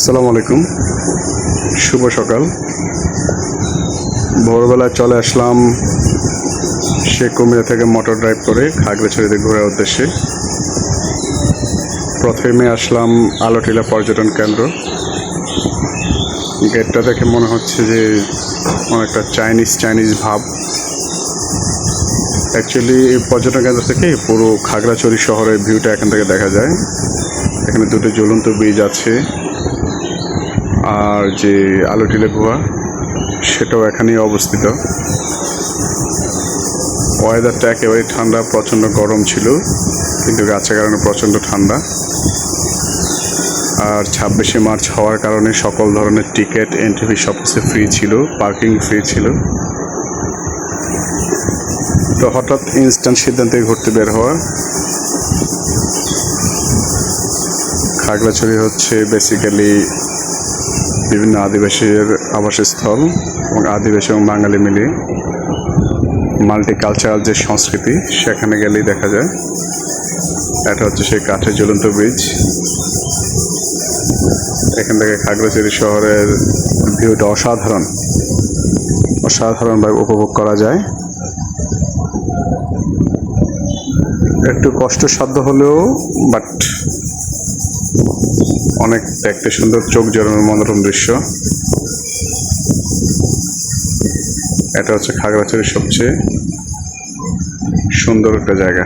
আসসালামু আলাইকুম, শুভ সকাল। ভোরবেলায় চলে আসলাম শেখ কুমিরা থেকে মোটর ড্রাইভ করে খাগড়াছড়িতে ঘোরার উদ্দেশ্যে। প্রথমে আসলাম আলোটিলা পর্যটন কেন্দ্র। গেটটা দেখে মনে হচ্ছে যে অনেকটা চাইনিজ ভাব। অ্যাকচুয়ালি এই পর্যটন কেন্দ্র থেকে পুরো খাগড়াছড়ি শহরের ভিউটা এখান থেকে দেখা যায়। এখানে দুটো জ্বলন্ত ব্রিজ আছে, আর যে আলোটিলা গুহা সেটাও এখানেই অবস্থিত। ওয়েদারটা একেবারে ঠান্ডা, প্রচণ্ড গরম ছিল, কিন্তু গাছের কারণে প্রচণ্ড ঠান্ডা। আর 26শে মার্চ হওয়ার কারণে সকল ধরনের টিকিট, এন্ট্রি ফি সব কিছু ফ্রি ছিল, পার্কিং ফ্রি ছিল। তো হঠাৎ ইনস্ট্যান্ট সিদ্ধান্তে ঘুরতে বের হওয়া। খাগড়াছড়ি হচ্ছে বেসিক্যালি বিভিন্ন আদিবাসীর আবাসস্থল, এবং আদিবাসী এবং বাঙালি মিলিয়ে মাল্টিকালচারাল যে সংস্কৃতি সেখানে গেলেই দেখা যায়। এটা হচ্ছে সেই কাঠের জ্বলন্ত ব্রিজ। এখান থেকে খাগড়াছড়ি শহরের ভিউটা অসাধারণভাবে উপভোগ করা যায়। একটু কষ্টসাধ্য হলেও বাট অনেক দেখতে সুন্দর, চোখ জোড়ানোর মনোরম দৃশ্য। এটা হচ্ছে খাগড়াছড়ির সবচেয়ে সুন্দর একটা জায়গা।